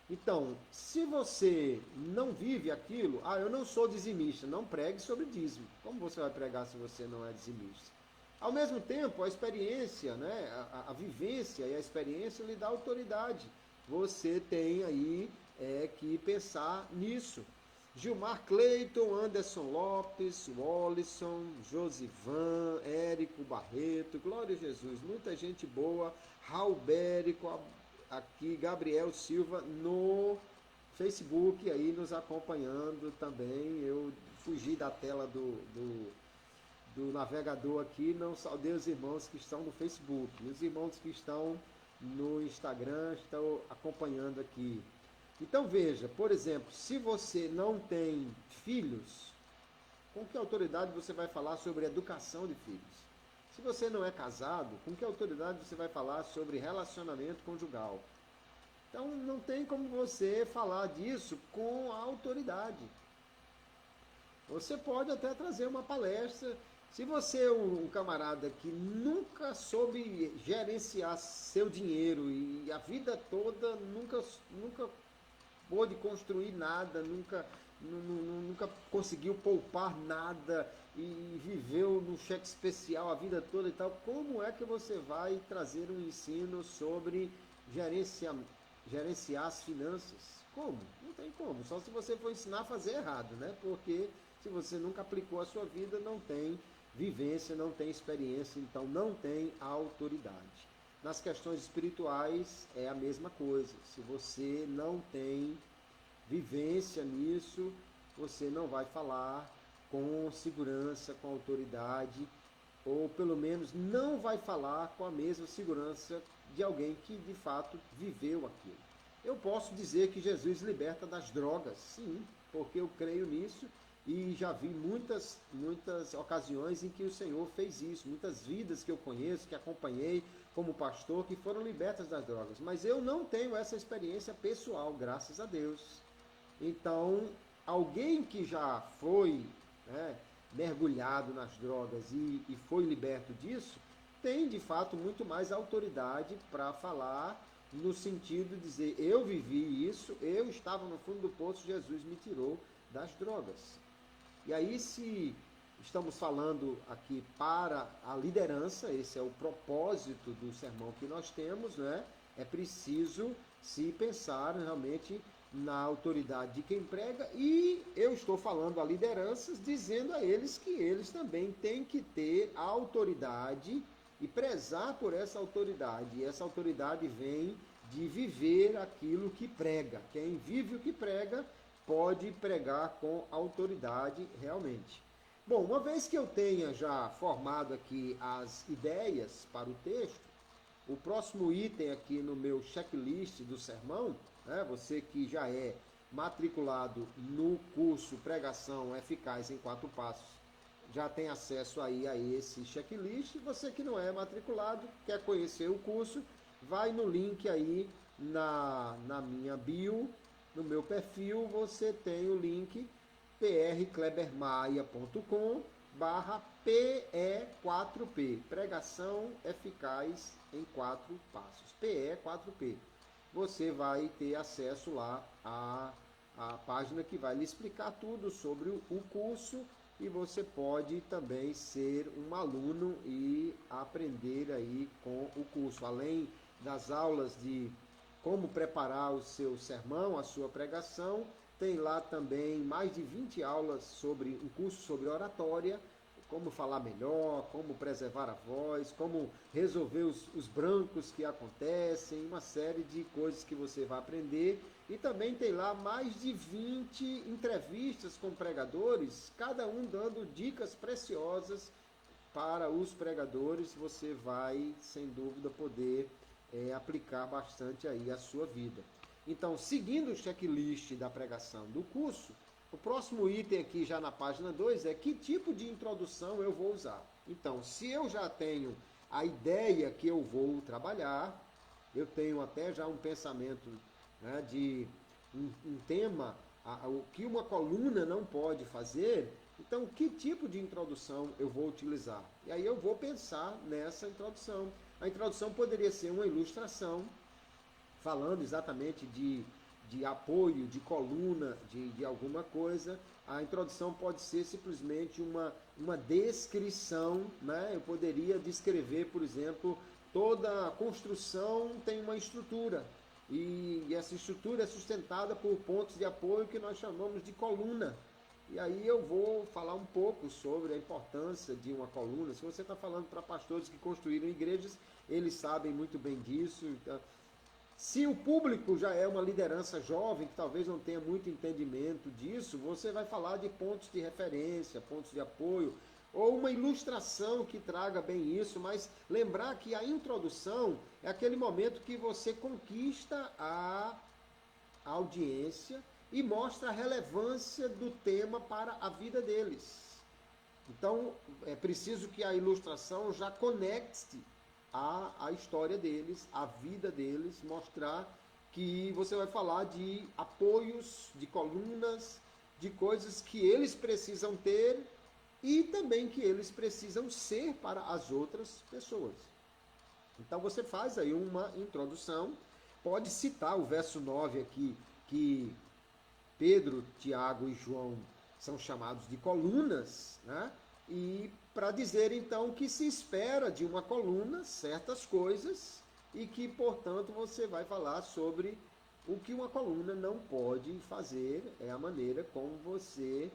Então, se você não vive aquilo, eu não sou dizimista, não pregue sobre dízimo. Como você vai pregar se você não é dizimista? Ao mesmo tempo, a experiência, né, a vivência e a experiência lhe dá autoridade. Você tem aí que pensar nisso. Gilmar Cleiton, Anderson Lopes, Wallison, Josivan, Érico Barreto, Glória a Jesus, muita gente boa, Raul Bérico, aqui Gabriel Silva no Facebook aí nos acompanhando também. Eu fugi da tela do navegador aqui, não saudei os irmãos que estão no Facebook. Os irmãos que estão no Instagram estão acompanhando aqui. Então veja, por exemplo, se você não tem filhos, com que autoridade você vai falar sobre educação de filhos? Se você não é casado, com que autoridade você vai falar sobre relacionamento conjugal? Então não tem como você falar disso com a autoridade. Você pode até trazer uma palestra. Se você é um camarada que nunca soube gerenciar seu dinheiro e a vida toda nunca pôde construir nada, nunca conseguiu poupar nada e viveu no cheque especial a vida toda e tal, como é que você vai trazer um ensino sobre gerenciar as finanças? Como? Não tem como, só se você for ensinar a fazer errado, né? Porque se você nunca aplicou a sua vida, não tem vivência, não tem experiência, então não tem autoridade. Nas questões espirituais é a mesma coisa. Se você não tem vivência nisso, você não vai falar com segurança, com autoridade, ou pelo menos não vai falar com a mesma segurança de alguém que de fato viveu aquilo. Eu posso dizer que Jesus liberta das drogas, sim, porque eu creio nisso e já vi muitas ocasiões em que o Senhor fez isso, muitas vidas que eu conheço, que acompanhei como pastor, que foram libertas das drogas, mas eu não tenho essa experiência pessoal, graças a Deus. Então, alguém que já foi mergulhado nas drogas e foi liberto disso, tem de fato muito mais autoridade para falar no sentido de dizer, eu vivi isso, eu estava no fundo do poço, Jesus me tirou das drogas. E aí, se estamos falando aqui para a liderança, esse é o propósito do sermão que nós temos, né? É preciso se pensar realmente na autoridade de quem prega, e eu estou falando a lideranças, dizendo a eles que eles também têm que ter a autoridade e prezar por essa autoridade. E essa autoridade vem de viver aquilo que prega. Quem vive o que prega pode pregar com autoridade realmente. Bom, uma vez que eu tenha já formado aqui as ideias para o texto, o próximo item aqui no meu checklist do sermão, você que já é matriculado no curso Pregação Eficaz em 4 Passos, já tem acesso aí a esse checklist. Você que não é matriculado, quer conhecer o curso, vai no link aí na minha bio, no meu perfil, você tem o link prklebermaia.com/PE4P, Pregação Eficaz em 4 Passos, PE4P. Você vai ter acesso lá à página que vai lhe explicar tudo sobre o curso, e você pode também ser um aluno e aprender aí com o curso. Além das aulas de como preparar o seu sermão, a sua pregação, tem lá também mais de 20 aulas sobre um curso sobre oratória, como falar melhor, como preservar a voz, como resolver os brancos que acontecem, uma série de coisas que você vai aprender. E também tem lá mais de 20 entrevistas com pregadores, cada um dando dicas preciosas para os pregadores. Você vai, sem dúvida, poder aplicar bastante aí a sua vida. Então, seguindo o checklist da pregação do curso, o próximo item aqui já na página 2 é que tipo de introdução eu vou usar. Então, se eu já tenho a ideia que eu vou trabalhar, eu tenho até já um pensamento, né, de um tema, o que uma coluna não pode fazer. Então, que tipo de introdução eu vou utilizar? E aí eu vou pensar nessa introdução. A introdução poderia ser uma ilustração, falando exatamente de apoio, de coluna, de alguma coisa. A introdução pode ser simplesmente uma descrição, né? Eu poderia descrever, por exemplo, toda a construção tem uma estrutura. E essa estrutura é sustentada por pontos de apoio que nós chamamos de coluna. E aí eu vou falar um pouco sobre a importância de uma coluna. Se você está falando para pastores que construíram igrejas, eles sabem muito bem disso. Então, se o público já é uma liderança jovem, que talvez não tenha muito entendimento disso, você vai falar de pontos de referência, pontos de apoio, ou uma ilustração que traga bem isso, mas lembrar que a introdução é aquele momento que você conquista a audiência e mostra a relevância do tema para a vida deles. Então, é preciso que a ilustração já conecte a história deles, a vida deles, mostrar que você vai falar de apoios, de colunas, de coisas que eles precisam ter e também que eles precisam ser para as outras pessoas. Então você faz aí uma introdução, pode citar o verso 9 aqui, que Pedro, Tiago e João são chamados de colunas, né? E para dizer então que se espera de uma coluna certas coisas e que, portanto, você vai falar sobre o que uma coluna não pode fazer, é a maneira como você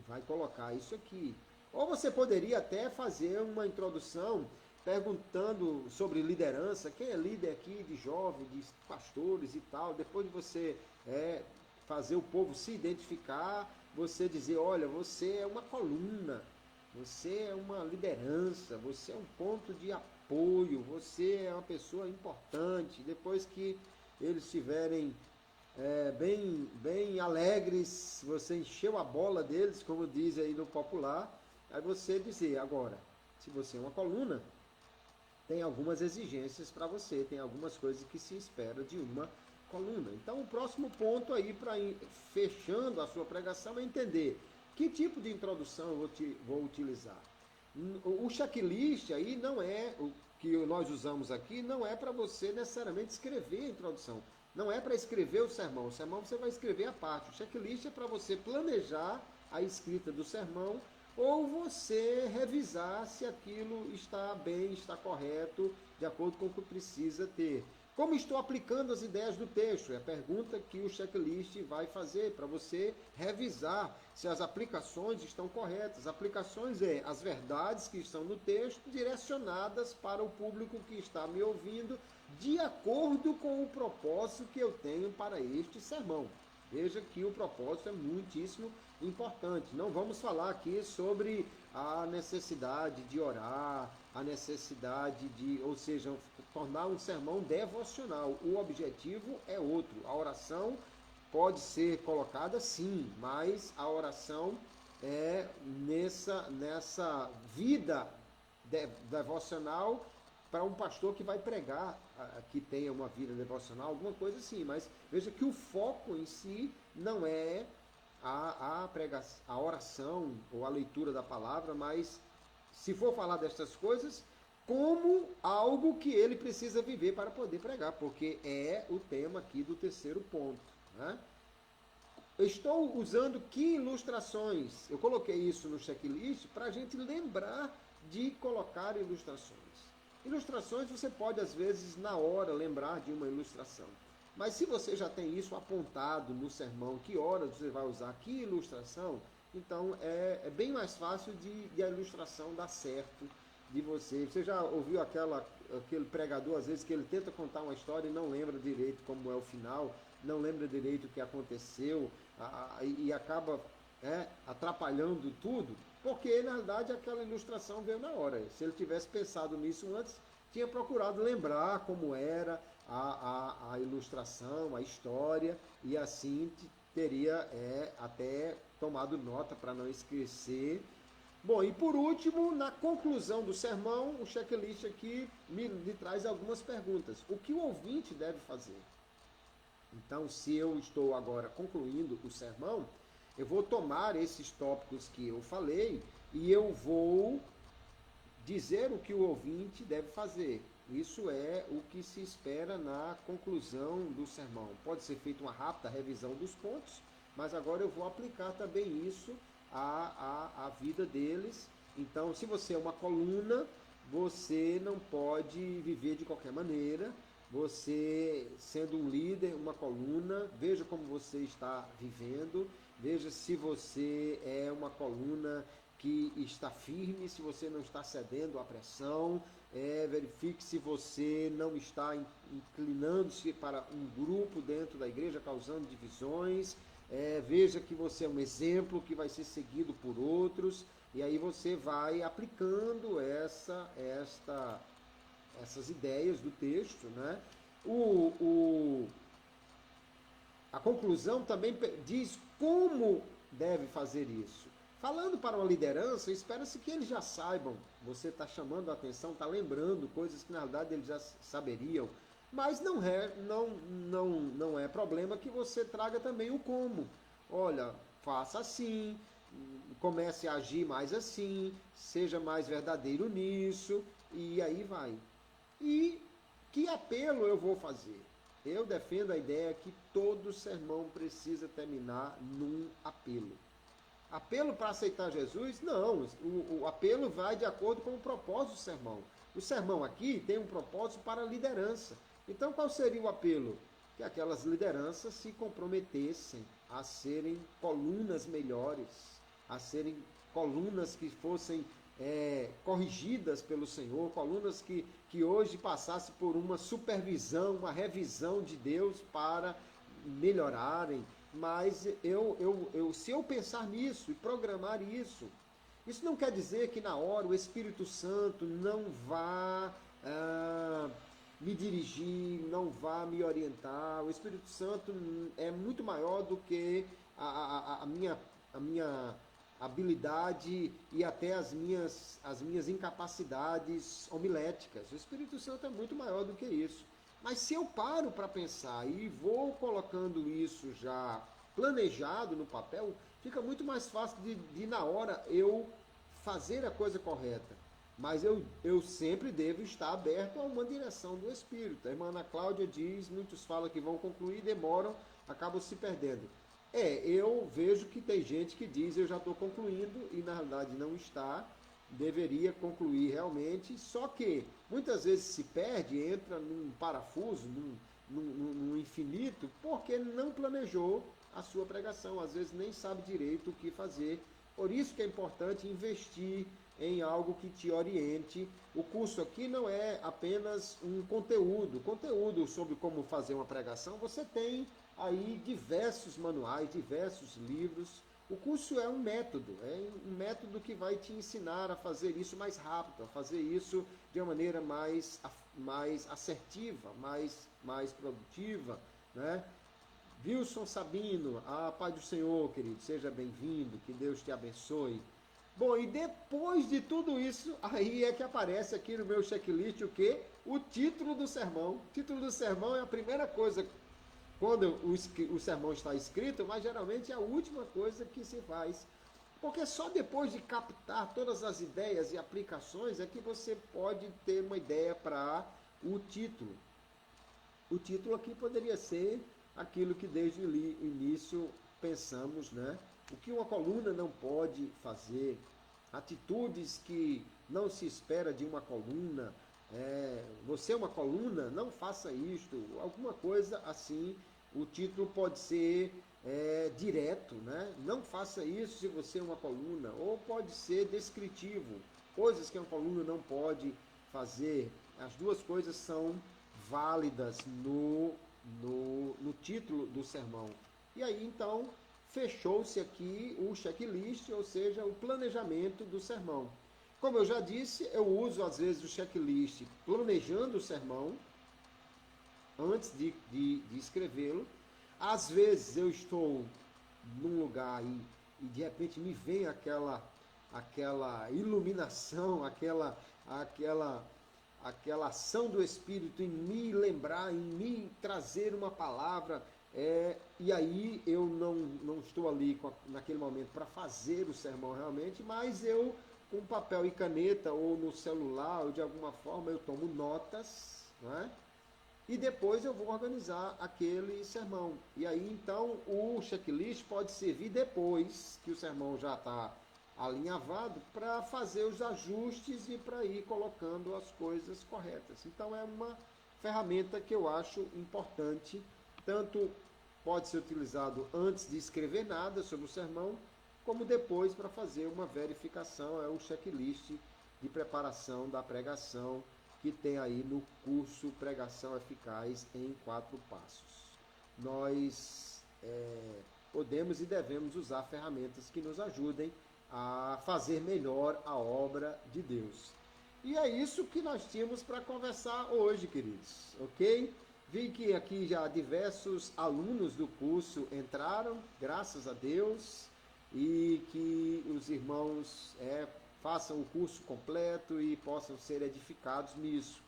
vai colocar isso aqui. Ou você poderia até fazer uma introdução perguntando sobre liderança, quem é líder aqui de jovens, de pastores e tal, depois de você fazer o povo se identificar, você dizer, olha, você é uma coluna, você é uma liderança, você é um ponto de apoio, você é uma pessoa importante. Depois que eles estiverem bem alegres, você encheu a bola deles, como diz aí no popular, aí você dizer, agora, se você é uma coluna, tem algumas exigências para você, tem algumas coisas que se espera de uma coluna. Então, o próximo ponto aí, para ir fechando a sua pregação, é entender que tipo de introdução eu vou utilizar. O checklist aí não é, o que nós usamos aqui, não é para você necessariamente escrever a introdução. Não é para escrever o sermão você vai escrever a parte. O checklist é para você planejar a escrita do sermão ou você revisar se aquilo está bem, está correto, de acordo com o que precisa ter. Como estou aplicando as ideias do texto? É a pergunta que o checklist vai fazer para você revisar se as aplicações estão corretas. Aplicações é as verdades que estão no texto direcionadas para o público que está me ouvindo, de acordo com o propósito que eu tenho para este sermão. Veja que o propósito é muitíssimo importante. Não vamos falar aqui sobre a necessidade de orar, a necessidade de, ou seja, tornar um sermão devocional. O objetivo é outro. A oração pode ser colocada sim, mas a oração é nessa vida devocional para um pastor que vai pregar, que tenha uma vida devocional, alguma coisa assim. Mas veja que o foco em si não é a oração ou a leitura da palavra, mas se for falar destas coisas, como algo que ele precisa viver para poder pregar, porque é o tema aqui do terceiro ponto, né? Eu estou usando que ilustrações? Eu coloquei isso no checklist para a gente lembrar de colocar ilustrações. Ilustrações você pode, às vezes, na hora, lembrar de uma ilustração. Mas se você já tem isso apontado no sermão, que horas você vai usar, que ilustração, então é bem mais fácil de a ilustração dar certo de você. Você já ouviu aquele pregador, às vezes, que ele tenta contar uma história e não lembra direito como é o final, não lembra direito o que aconteceu e acaba atrapalhando tudo, porque, na verdade, aquela ilustração veio na hora. Se ele tivesse pensado nisso antes, tinha procurado lembrar como era a ilustração, a história, e assim teria até tomado nota para não esquecer. Bom, e por último, na conclusão do sermão, o checklist aqui me traz algumas perguntas. O que o ouvinte deve fazer? Então, se eu estou agora concluindo o sermão, eu vou tomar esses tópicos que eu falei e eu vou dizer o que o ouvinte deve fazer. Isso é o que se espera na conclusão do sermão. Pode ser feita uma rápida revisão dos pontos, mas agora eu vou aplicar também isso à vida deles. Então, se você é uma coluna, você não pode viver de qualquer maneira. Você, sendo um líder, uma coluna, veja como você está vivendo, veja se você é uma coluna que está firme, se você não está cedendo à pressão, verifique se você não está inclinando-se para um grupo dentro da igreja, causando divisões, veja que você é um exemplo que vai ser seguido por outros, e aí você vai aplicando essas ideias do texto, né? A conclusão também diz como deve fazer isso. Falando para uma liderança, espera-se que eles já saibam. Você está chamando a atenção, está lembrando coisas que na verdade eles já saberiam. Mas não é problema que você traga também o como. Olha, faça assim, comece a agir mais assim, seja mais verdadeiro nisso, e aí vai. E que apelo eu vou fazer? Eu defendo a ideia que todo sermão precisa terminar num apelo. Apelo para aceitar Jesus? Não, o apelo vai de acordo com o propósito do sermão. O sermão aqui tem um propósito para a liderança. Então, qual seria o apelo? Que aquelas lideranças se comprometessem a serem colunas melhores, a serem colunas que fossem corrigidas pelo Senhor, colunas que hoje passassem por uma supervisão, uma revisão de Deus para melhorarem. Mas se eu pensar nisso e programar isso não quer dizer que na hora o Espírito Santo não vá me dirigir, não vá me orientar. O Espírito Santo é muito maior do que a minha habilidade e até as minhas incapacidades homiléticas. O Espírito Santo é muito maior do que isso. Mas se eu paro para pensar e vou colocando isso já planejado no papel, fica muito mais fácil de na hora eu fazer a coisa correta. Mas eu sempre devo estar aberto a uma direção do Espírito. A irmã Ana Cláudia diz, muitos falam que vão concluir, demoram, acabam se perdendo. Eu vejo que tem gente que diz, eu já estou concluindo, e na realidade não está, deveria concluir realmente, só que muitas vezes se perde, entra num parafuso, num infinito, porque não planejou a sua pregação, às vezes nem sabe direito o que fazer. Por isso que é importante investir em algo que te oriente. O curso aqui não é apenas um conteúdo sobre como fazer uma pregação. Você tem aí diversos manuais, diversos livros. O curso é um método que vai te ensinar a fazer isso mais rápido, a fazer isso de uma maneira mais assertiva, mais produtiva, né? Wilson Sabino, a paz do Senhor, querido, seja bem-vindo, que Deus te abençoe. Bom, e depois de tudo isso, aí é que aparece aqui no meu checklist o quê? O título do sermão. O título do sermão é a primeira coisa quando o sermão está escrito, mas geralmente é a última coisa que se faz. Porque só depois de captar todas as ideias e aplicações é que você pode ter uma ideia para o título. O título aqui poderia ser aquilo que desde o início pensamos, né? O que uma coluna não pode fazer, atitudes que não se espera de uma coluna, você é uma coluna, não faça isto, alguma coisa assim. O título pode ser direto, né? Não faça isso se você é uma coluna, ou pode ser descritivo, coisas que uma coluna não pode fazer. As duas coisas são válidas no título do sermão. E aí então fechou-se aqui o checklist, ou seja, o planejamento do sermão. Como eu já disse, eu uso às vezes o checklist planejando o sermão antes de escrevê-lo. Às vezes eu estou num lugar e de repente me vem aquela aquela iluminação, aquela ação do Espírito em me lembrar, em me trazer uma palavra, e aí eu não estou ali naquele momento para fazer o sermão realmente, mas eu, com papel e caneta, ou no celular, ou de alguma forma, eu tomo notas, não é? E depois eu vou organizar aquele sermão. E aí, então, o checklist pode servir depois que o sermão já está alinhavado para fazer os ajustes e para ir colocando as coisas corretas. Então, é uma ferramenta que eu acho importante, tanto pode ser utilizado antes de escrever nada sobre o sermão, como depois para fazer uma verificação, é o checklist de preparação da pregação, que tem aí no curso Pregação Eficaz em 4 passos. Nós podemos e devemos usar ferramentas que nos ajudem a fazer melhor a obra de Deus. E é isso que nós tínhamos para conversar hoje, queridos, ok? Vi que aqui já diversos alunos do curso entraram, graças a Deus, e que os irmãos façam o curso completo e possam ser edificados nisso.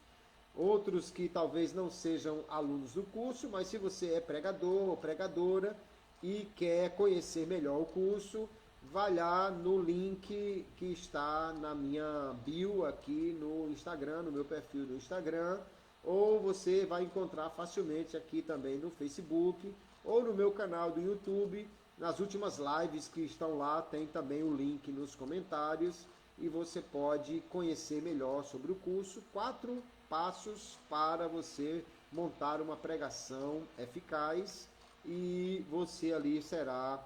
Outros que talvez não sejam alunos do curso, mas se você é pregador ou pregadora e quer conhecer melhor o curso, vá lá no link que está na minha bio aqui no Instagram, no meu perfil no Instagram, ou você vai encontrar facilmente aqui também no Facebook, ou no meu canal do YouTube. Nas últimas lives que estão lá, tem também o link nos comentários, e você pode conhecer melhor sobre o curso. 4 passos para você montar uma pregação eficaz, e você ali será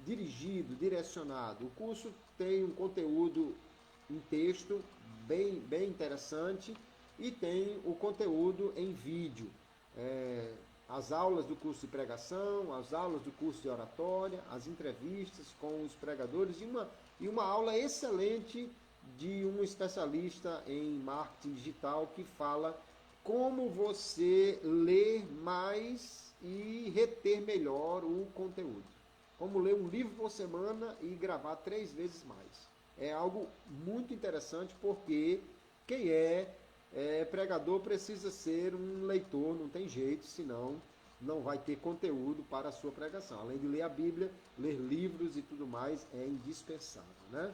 dirigido, direcionado. O curso tem um conteúdo em texto bem interessante, e tem o conteúdo em vídeo. As aulas do curso de pregação, as aulas do curso de oratória, as entrevistas com os pregadores, e uma aula excelente de um especialista em marketing digital que fala como você ler mais e reter melhor o conteúdo. Como ler um livro por semana e gravar 3 vezes mais. É algo muito interessante, porque quem pregador precisa ser um leitor, não tem jeito, senão não vai ter conteúdo para a sua pregação. Além de ler a Bíblia, ler livros e tudo mais é indispensável, né?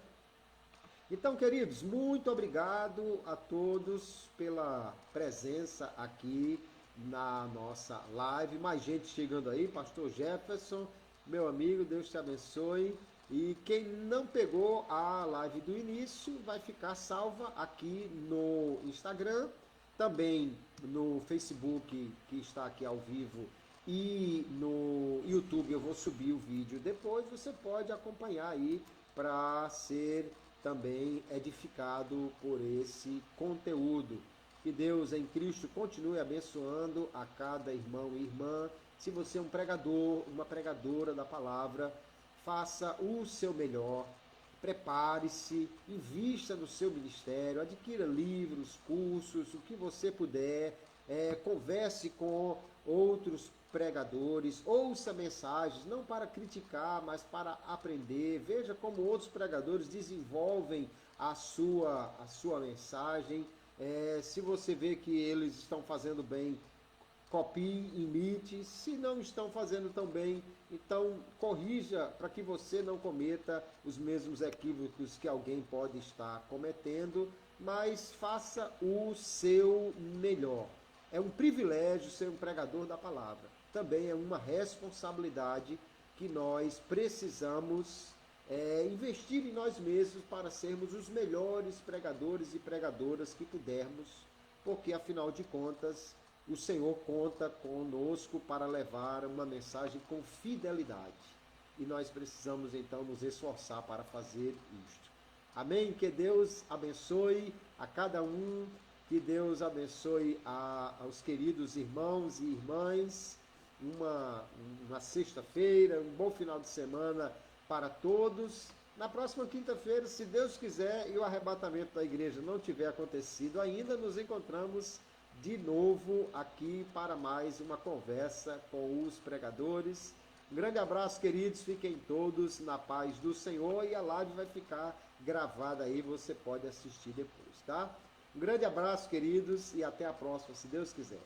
Então, queridos, muito obrigado a todos pela presença aqui na nossa live. Mais gente chegando aí, Pastor Jefferson, meu amigo, Deus te abençoe. E quem não pegou a live do início, vai ficar salva aqui no Instagram, também no Facebook, que está aqui ao vivo, e no YouTube eu vou subir o vídeo depois. Você pode acompanhar aí para ser também edificado por esse conteúdo. Que Deus em Cristo continue abençoando a cada irmão e irmã. Se você é um pregador, uma pregadora da palavra, faça o seu melhor, prepare-se, invista no seu ministério, adquira livros, cursos, o que você puder, converse com outros pregadores, ouça mensagens, não para criticar, mas para aprender. Veja como outros pregadores desenvolvem a sua mensagem. Se você vê que eles estão fazendo bem, copie, imite. Se não estão fazendo tão bem, então corrija, para que você não cometa os mesmos equívocos que alguém pode estar cometendo, mas faça o seu melhor. É um privilégio ser um pregador da palavra. Também é uma responsabilidade que nós precisamos investir em nós mesmos para sermos os melhores pregadores e pregadoras que pudermos, porque afinal de contas o Senhor conta conosco para levar uma mensagem com fidelidade. E nós precisamos então nos esforçar para fazer isto. Amém? Que Deus abençoe a cada um, que Deus abençoe aos queridos irmãos e irmãs. Uma sexta-feira, um bom final de semana para todos. Na próxima quinta-feira, se Deus quiser e o arrebatamento da igreja não tiver acontecido ainda, nos encontramos de novo aqui para mais uma conversa com os pregadores. Um grande abraço, queridos. Fiquem todos na paz do Senhor e a live vai ficar gravada aí, você pode assistir depois, tá? Um grande abraço, queridos, e até a próxima, se Deus quiser.